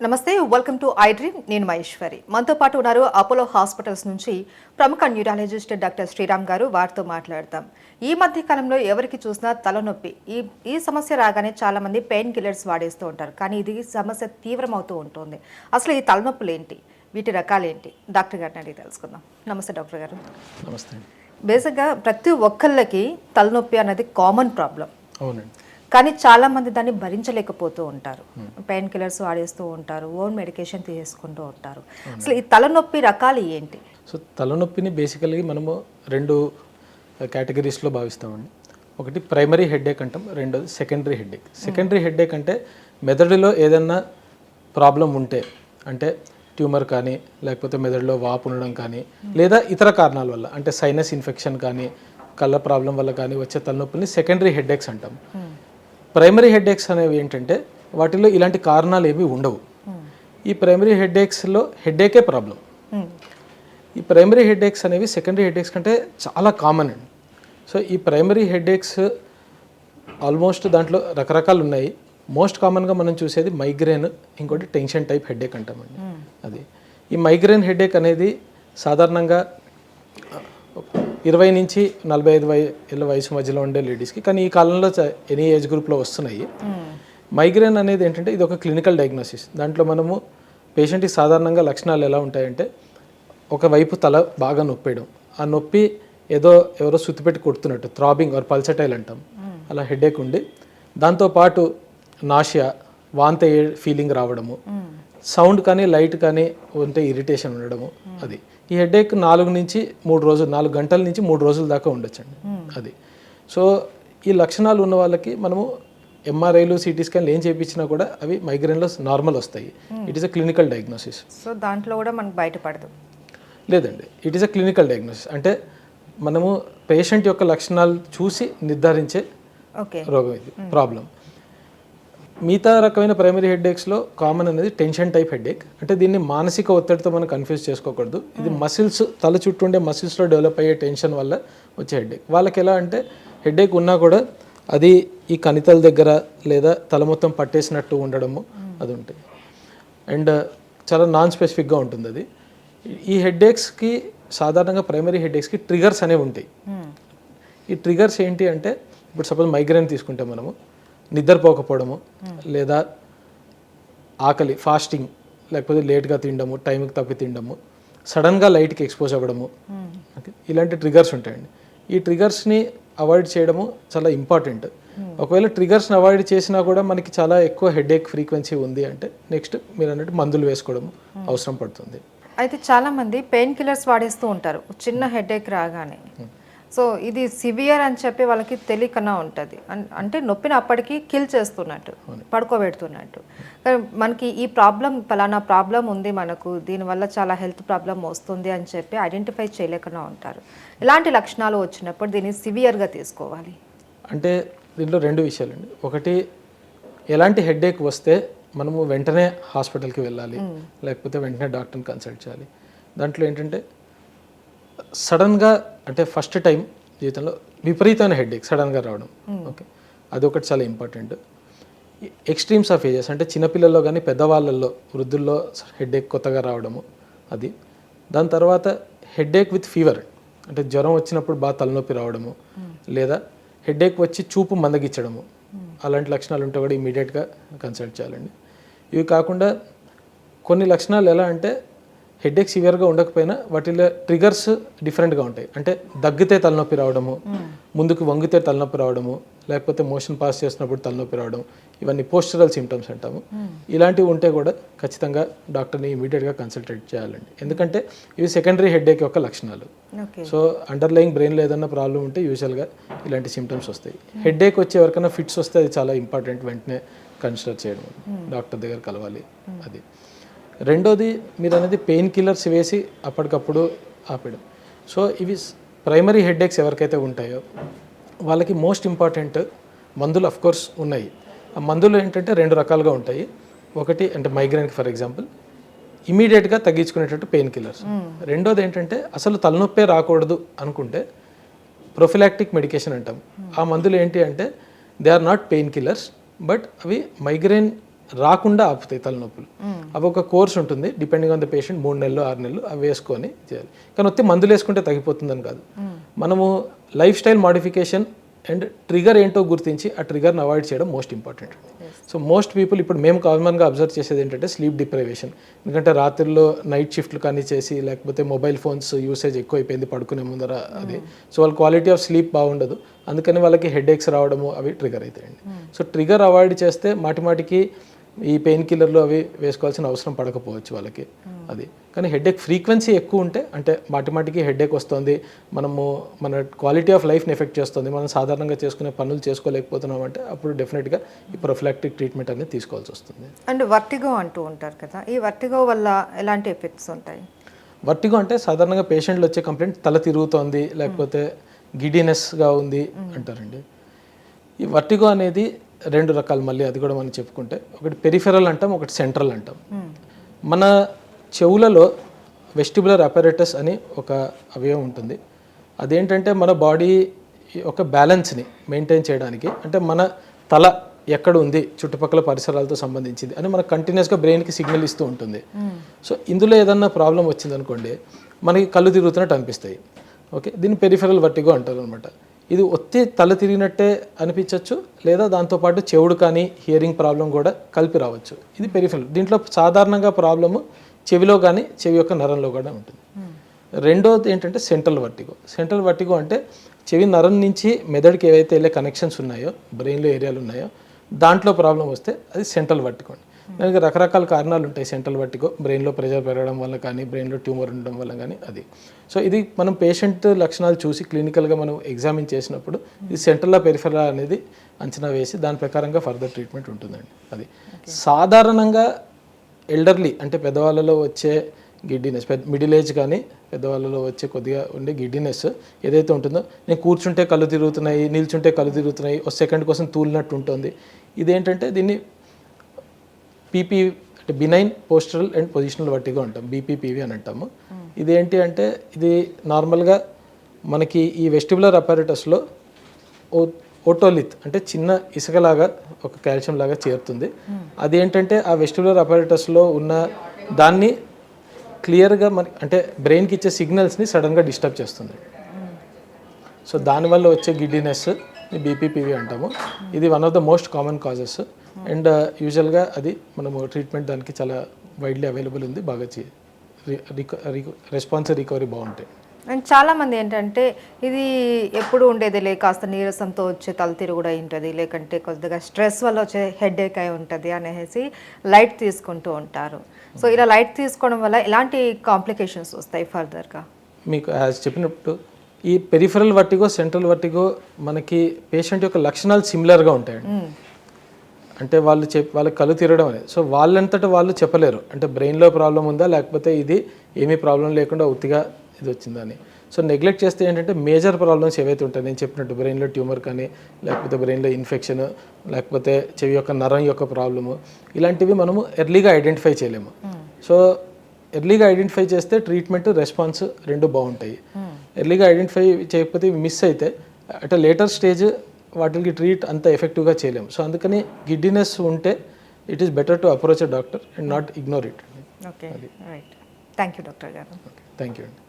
నమస్తే, welcome to I dream. నేను మహేశ్వరి. మనతో పాటు ఉన్నారు అపోలో హాస్పిటల్స్ నుంచి ప్రముఖ న్యూరాలజిస్ట్ డాక్టర్ శ్రీరామ్ గారు. వారితో మాట్లాడతాం. ఈ మధ్య కాలంలో ఎవరికి చూసినా తలనొప్పి, ఈ సమస్య రాగానే చాలా మంది పెయిన్ కిల్లర్స్ వాడేస్తూ ఉంటారు. కానీ ఇది సమస్య తీవ్రమవుతూ ఉంటుంది. అసలు ఈ తలనొప్పులు ఏంటి, వీటి రకాలు ఏంటి, డాక్టర్ గారిని అడిగి తెలుసుకుందాం. నమస్తే డాక్టర్ గారు. నమస్తే. బేసిక్గా ప్రతి ఒక్కళ్ళకి తలనొప్పి అనేది కామన్ ప్రాబ్లం. అవునండి. కానీ చాలా మంది దాన్ని భరించలేకపోతూ ఉంటారు. పెయిన్ కిల్లర్స్ వాడేస్తూ ఉంటారు, ఓన్ మెడికేషన్ తీసుకుంటూ ఉంటారు. అసలు ఈ తలనొప్పి రకాలు ఏంటి? సో తలనొప్పిని బేసికల్గా మనము రెండు కేటగిరీస్లో భావిస్తామండి. ఒకటి ప్రైమరీ హెడేక్ అంటాం, రెండోది సెకండరీ హెడేక్. సెకండరీ హెడేక్ అంటే మెదడులో ఏదన్నా ప్రాబ్లం ఉంటే, అంటే ట్యూమర్ కానీ, లేకపోతే మెదడులో వాపు ఉండడం కానీ, లేదా ఇతర కారణాల వల్ల అంటే సైనస్ ఇన్ఫెక్షన్ కానీ, కళ్ళ ప్రాబ్లం వల్ల కానీ వచ్చే తలనొప్పిని సెకండరీ హెడేక్స్ అంటాం. ప్రైమరీ హెడేక్స్ అనేవి ఏంటంటే వాటిలో ఇలాంటి కారణాలు ఏవి ఉండవు. ఈ ప్రైమరీ హెడేక్స్లో హెడేకే ప్రాబ్లం. ఈ ప్రైమరీ హెడేక్స్ అనేవి సెకండరీ హెడేక్స్ కంటే చాలా కామన్ అండి. సో ఈ ప్రైమరీ హెడేక్స్ ఆల్మోస్ట్ దాంట్లో రకరకాలు ఉన్నాయి. మోస్ట్ కామన్గా మనం చూసేది మైగ్రేన్, ఇంకోటి టెన్షన్ టైప్ హెడేక్ అంటామండి. అది ఈ మైగ్రేన్ హెడేక్ అనేది సాధారణంగా 20 నుంచి 45 ఏళ్ళ వయసు మధ్యలో ఉండే లేడీస్కి, కానీ ఈ కాలంలో ఎనీ ఏజ్ గ్రూప్లో వస్తున్నాయి. మైగ్రేన్ అనేది ఏంటంటే ఇది ఒక క్లినికల్ డయాగ్నోసిస్. దాంట్లో మనము పేషెంట్కి సాధారణంగా లక్షణాలు ఎలా ఉంటాయంటే, ఒకవైపు తల బాగా నొప్పేయడం, ఆ నొప్పి ఎవరో సుత్తిపెట్టి కొడుతున్నట్టు, థ్రాబింగ్ ఆర్ పల్సటైల్ అంటాం, అలా హెడేక్ ఉండి దాంతోపాటు నాషియా, వాంతి ఫీలింగ్ రావడము, సౌండ్ కానీ లైట్ కానీ ఉంటే ఇరిటేషన్ ఉండడము. అది ఈ హెడేక్ 4 గంటల నుంచి 3 రోజుల దాకా ఉండొచ్చండి. అది సో ఈ లక్షణాలు ఉన్న వాళ్ళకి మనము ఎంఆర్ఐలు, సిటీ స్కాన్లు ఏం చేయించినా కూడా అవి మైగ్రేన్లో నార్మల్ వస్తాయి. It is a clinical diagnosis. So దాంట్లో కూడా మనకు బయటపడదు లేదండి. It is a clinical diagnosis అంటే మనము పేషెంట్ యొక్క లక్షణాలు చూసి నిర్ధారించే రోగం ఇది, ప్రాబ్లం. మిగతా రకమైన ప్రైమరీ హెడేక్స్లో కామన్ అనేది టెన్షన్ టైప్ హెడేక్. అంటే దీన్ని మానసిక ఒత్తిడితో మనం కన్ఫ్యూజ్ చేసుకోకూడదు. ఇది మసిల్స్, తల చుట్టూ ఉండే మసిల్స్లో డెవలప్ అయ్యే టెన్షన్ వల్ల వచ్చే హెడేక్. వాళ్ళకి ఎలా అంటే హెడేక్ ఉన్నా కూడా అది ఈ కణితల దగ్గర లేదా తల మొత్తం పట్టేసినట్టు ఉండడము అది ఉంటుంది. అండ్ చాలా నాన్ స్పెసిఫిక్గా ఉంటుంది అది. ఈ హెడేక్స్కి సాధారణంగా ప్రైమరీ హెడేక్స్కి ట్రిగర్స్ అనేవి ఉంటాయి. ఈ ట్రిగర్స్ ఏంటి అంటే, ఇప్పుడు సపోజ్ మైగ్రేన్ తీసుకుంటే మనము నిద్రపోకపోవడము, లేదా ఆకలి, ఫాస్టింగ్, లేకపోతే లేట్గా తినడము, టైంకి తప్పి తినడము, సడన్గా లైట్కి ఎక్స్పోజ్ అవ్వడము, ఇలాంటి ట్రిగర్స్ ఉంటాయండి. ఈ ట్రిగర్స్ని అవాయిడ్ చేయడము చాలా ఇంపార్టెంట్. ఒకవేళ ట్రిగర్స్ని అవాయిడ్ చేసినా కూడా మనకి చాలా ఎక్కువ హెడేక్ ఫ్రీక్వెన్సీ ఉంది అంటే నెక్స్ట్ మీరు అన్నట్టు మందులు వేసుకోవడం అవసరం పడుతుంది. అయితే చాలామంది పెయిన్ కిల్లర్స్ వాడేస్తూ ఉంటారు చిన్న హెడేక్ రాగానే. సో ఇది సివియర్ అని చెప్పి వాళ్ళకి తెలియకన్నా ఉంటుంది. అంటే నొప్పిని అప్పటికి కిల్ చేస్తున్నట్టు, పడుకోబెడుతున్నట్టు. మనకి ఈ ప్రాబ్లం, పలానా ప్రాబ్లం ఉంది మనకు, దీనివల్ల చాలా హెల్త్ ప్రాబ్లం వస్తుంది అని చెప్పి ఐడెంటిఫై చేయలేకన్నా ఉంటారు. ఇలాంటి లక్షణాలు వచ్చినప్పుడు దీన్ని సివియర్గా తీసుకోవాలి. అంటే దీంట్లో 2 విషయాలండి. ఒకటి, ఎలాంటి హెడేక్ వస్తే మనము వెంటనే హాస్పిటల్కి వెళ్ళాలి, లేకపోతే వెంటనే డాక్టర్ని కన్సల్ట్ చేయాలి. దాంట్లో ఏంటంటే సడన్గా, అంటే ఫస్ట్ టైం జీవితంలో విపరీతమైన హెడేక్ సడన్గా రావడం, ఓకే, అదొకటి చాలా ఇంపార్టెంట్. ఎక్స్ట్రీమ్స్ ఆఫ్ ఏజెస్ అంటే చిన్నపిల్లల్లో కానీ పెద్దవాళ్ళల్లో, వృద్ధుల్లో హెడేక్ కొత్తగా రావడము అది. దాని తర్వాత హెడేక్ విత్ ఫీవర్, అంటే జ్వరం వచ్చినప్పుడు బాగా తలనొప్పి రావడము, లేదా హెడేక్ వచ్చి చూపు మందగించడము, అలాంటి లక్షణాలు ఉంటే కూడా ఇమీడియట్గా కన్సల్ట్ చేయాలండి. ఇవి కాకుండా కొన్ని లక్షణాలు ఎలా అంటే హెడేక్ సివియర్గా ఉండకపోయినా వాటిలో ట్రిగర్స్ డిఫరెంట్గా ఉంటాయి. అంటే దగ్గితే తలనొప్పి రావడము, ముందుకు వంగితే తలనొప్పి రావడము, లేకపోతే మోషన్ పాస్ చేసినప్పుడు తలనొప్పి రావడం, ఇవన్నీ పోస్చరల్ సిమ్టమ్స్ అంటాము. ఇలాంటివి ఉంటే కూడా ఖచ్చితంగా డాక్టర్ని ఇమీడియట్గా కన్సల్టేట్ చేయాలండి. ఎందుకంటే ఇవి సెకండరీ హెడేక్ యొక్క లక్షణాలు. సో అండర్లయింగ్ బ్రెయిన్లో ఏదైనా ప్రాబ్లం ఉంటే యూజువల్గా ఇలాంటి సిమ్టమ్స్ వస్తాయి. హెడేక్ వచ్చి ఎవరికైనా ఫిట్స్ వస్తే అది చాలా ఇంపార్టెంట్, వెంటనే కన్సిడర్ చేయడం, డాక్టర్ దగ్గర కలవాలి. అది. రెండోది, మీరు అనేది పెయిన్ కిల్లర్స్ వేసి అప్పటికప్పుడు ఆపేయడం. సో ఇవి ప్రైమరీ హెడేక్స్ ఎవరికైతే ఉంటాయో వాళ్ళకి మోస్ట్ ఇంపార్టెంట్ మందులు అఫ్కోర్స్ ఉన్నాయి. ఆ మందులు ఏంటంటే 2 రకాలుగా ఉంటాయి. ఒకటి అంటే మైగ్రేన్కి ఫర్ ఎగ్జాంపుల్ ఇమీడియట్గా తగ్గించుకునేటట్టు పెయిన్ కిల్లర్స్. రెండోది ఏంటంటే అసలు తలనొప్పే రాకూడదు అనుకుంటే ప్రొఫిలాక్టిక్ మెడికేషన్ అంటాం. ఆ మందులు ఏంటి అంటే they are not pain killers, but అవి మైగ్రేన్ రాకుండా ఆపుతాయి తలనొప్పులు. అవి ఒక కోర్స్ ఉంటుంది, డిపెండింగ్ ఆన్ ద పేషెంట్, 3 నెలలు 6 నెలలు అవి వేసుకొని చేయాలి. కానీ వస్తే మందులు వేసుకుంటే తగ్గిపోతుందని కాదు, మనము life style modification and trigger ఏంటో గుర్తించి ఆ ట్రిగర్ని అవాయిడ్ చేయడం most important. So most people ఇప్పుడు మేము కామన్గా అబ్జర్వ్ చేసేది ఏంటంటే స్లీప్ డిప్రైవేషన్. ఎందుకంటే రాత్రిలో నైట్ షిఫ్ట్లు కానీ చేసి, లేకపోతే మొబైల్ ఫోన్స్ యూసేజ్ ఎక్కువ అయిపోయింది పడుకునే ముందర అది. సో వాళ్ళ క్వాలిటీ ఆఫ్ స్లీప్ బాగుండదు, అందుకని వాళ్ళకి హెడేక్స్ రావడము అవి ట్రిగర్ అవుతాయండి. సో ట్రిగర్ అవాయిడ్ చేస్తే మాటిమాటికి ఈ పెయిన్ కిల్లర్లు అవి వేసుకోవాల్సిన అవసరం పడకపోవచ్చు వాళ్ళకి అది. కానీ హెడేక్ ఫ్రీక్వెన్సీ ఎక్కువ ఉంటే, అంటే మాటిమాటికి హెడేక్ వస్తుంది, మన క్వాలిటీ ఆఫ్ లైఫ్ని ఎఫెక్ట్ చేస్తుంది, మనం సాధారణంగా చేసుకునే పనులు చేసుకోలేకపోతున్నాం అంటే అప్పుడు డెఫినెట్గా ఈ ప్రొఫిలాక్టిక్ ట్రీట్మెంట్ అనేది తీసుకోవాల్సి వస్తుంది. అండ్ వర్టిగో అంటూ ఉంటారు కదా, ఈ వర్టిగో వల్ల ఎలాంటి ఎఫెక్ట్స్ ఉంటాయి? వర్టిగో అంటే సాధారణంగా పేషెంట్లు వచ్చే కంప్లైంట్ తల తిరుగుతోంది, లేకపోతే గిడినెస్గా ఉంది అంటారండి. ఈ వర్టిగో అనేది 2 రకాలు, మళ్ళీ అది కూడా మనం చెప్పుకుంటే, ఒకటి పెరిఫెరల్ అంటాం, ఒకటి సెంట్రల్ అంటాం. మన చెవులలో వెస్టిబులర్ అపారటస్ అని ఒక అవయవం ఉంటుంది. అదేంటంటే మన బాడీ యొక్క బ్యాలెన్స్ని మెయింటైన్ చేయడానికి, అంటే మన తల ఎక్కడ ఉంది చుట్టుపక్కల పరిసరాలతో సంబంధించింది అని మనకు కంటిన్యూస్గా బ్రెయిన్కి సిగ్నల్ ఇస్తూ ఉంటుంది. సో ఇందులో ఏదన్నా ప్రాబ్లం వచ్చిందనుకోండి, మనకి కళ్ళు తిరుగుతున్నట్టు అనిపిస్తాయి. ఓకే, దీన్ని పెరిఫెరల్ వర్టిగో అంటారు అనమాట. ఇది ఒత్తి తల తిరిగినట్టే అనిపించవచ్చు, లేదా దాంతోపాటు చెవుడు కానీ హియరింగ్ ప్రాబ్లం కూడా కలిపి రావచ్చు. ఇది పెరిఫెరల్. దీంట్లో సాధారణంగా ప్రాబ్లము చెవిలో కానీ చెవి యొక్క నరంలో కూడా ఉంటుంది. రెండోది ఏంటంటే సెంట్రల్ వర్టిగో. సెంట్రల్ వర్టిగో అంటే చెవి నరం నుంచి మెదడుకి ఏవైతే వెళ్ళే కనెక్షన్స్ ఉన్నాయో, బ్రెయిన్లో ఏరియాలు ఉన్నాయో, దాంట్లో ప్రాబ్లం వస్తే అది సెంట్రల్ వర్టిగో. దానికి రకరకాల కారణాలు ఉంటాయి. సెంట్రల్ వర్టిగో బ్రెయిన్లో ప్రెషర్ పెరగడం వల్ల కానీ, బ్రెయిన్లో ట్యూమర్ ఉండడం వల్ల కానీ అది. సో ఇది మనం పేషెంట్ లక్షణాలు చూసి క్లినికల్గా మనం ఎగ్జామిన్ చేసినప్పుడు ఇది సెంట్రల్ పెరిఫెరల్ అనేది అంచనా వేసి దాని ప్రకారంగా ఫర్దర్ ట్రీట్మెంట్ ఉంటుందండి. అది సాధారణంగా ఎల్డర్లీ అంటే పెద్దవాళ్ళలో వచ్చే గిడ్డినెస్, మిడిల్ ఏజ్ కానీ పెద్దవాళ్ళలో వచ్చే కొద్దిగా ఉండే గిడ్డినెస్ ఏదైతే ఉంటుందో, నేను కూర్చుంటే కళ్ళు తిరుగుతున్నాయి, నిల్చుంటే కళ్ళు తిరుగుతున్నాయి, ఒక సెకండ్ కోసం తూలినట్టు ఉంటుంది. ఇదేంటంటే దీన్ని పీపీ అంటే benign postural and positional vertigo అంటాం, బీపీపీవి అని అంటాము. ఇదేంటి అంటే ఇది నార్మల్గా మనకి ఈ వెస్టిబులర్ అపారటస్లో ఓటోలిత్ అంటే చిన్న ఇసుకలాగా ఒక కాల్షియం లాగా చేరుతుంది. అదేంటంటే ఆ వెస్టిబులర్ అపారటస్లో ఉన్న దాన్ని క్లియర్గా అంటే బ్రెయిన్కి ఇచ్చే సిగ్నల్స్ని సడన్గా డిస్టర్బ్ చేస్తుంది. సో దానివల్ల వచ్చే గిడ్డినెస్ బీపీపీవి అంటాము. ఇది one of the most common causes and యూజువల్గా అది మనము ట్రీట్మెంట్ దానికి చాలా వైడ్లీ అవైలబుల్ ఉంది, బాగా రెస్పాన్స్ రికవరీ బాగుంటాయి. అండ్ చాలామంది ఏంటంటే ఇది ఎప్పుడు ఉండేది కాస్త నీరసంతో వచ్చే తల తిరుగుడు అయి ఉంటుంది, లేకంటే కొద్దిగా స్ట్రెస్ వల్ల వచ్చే హెడేక్ అయి ఉంటుంది అనేసి లైట్ తీసుకుంటూ ఉంటారు. సో ఇలా లైట్ తీసుకోవడం వల్ల ఎలాంటి కాంప్లికేషన్స్ వస్తాయి ఫర్దర్గా? మీకు యాజ్ చెప్పినప్పుడు ఈ పెరిఫెరల్ వర్టిగో, సెంట్రల్ వర్టిగో మనకి పేషెంట్ యొక్క లక్షణాలు సిమిలర్గా ఉంటాయండి. అంటే వాళ్ళకి కళ్ళు తిరగడం అనేది, సో వాళ్ళంతటా వాళ్ళు చెప్పలేరు అంటే బ్రెయిన్లో ప్రాబ్లం ఉందా లేకపోతే ఇది ఏమీ ప్రాబ్లం లేకుండా ఉత్తిగా ఇది వచ్చిందని. సో నెగ్లెక్ట్ చేస్తే ఏంటంటే మేజర్ ప్రాబ్లమ్స్ ఏవైతే ఉంటాయి, నేను చెప్పినట్టు బ్రెయిన్లో ట్యూమర్ కానీ, లేకపోతే బ్రెయిన్లో ఇన్ఫెక్షన్, లేకపోతే చెవి యొక్క నరం యొక్క ప్రాబ్లము, ఇలాంటివి మనము ఎర్లీగా ఐడెంటిఫై చేయలేము. సో ఎర్లీగా ఐడెంటిఫై చేస్తే ట్రీట్మెంట్ రెస్పాన్స్ రెండు బాగుంటాయి. ఎర్లీగా ఐడెంటిఫై చేయకపోతే మిస్ అయితే అట్ లేటర్ స్టేజ్ వాటికి ట్రీట్ అంత ఎఫెక్టివ్గా చేయలేము. సో అందుకని గిడ్డినెస్ ఉంటే it is better to approach a doctor and not ignore it. Okay, right. Thank you doctor గారు. థ్యాంక్ యూ అండి.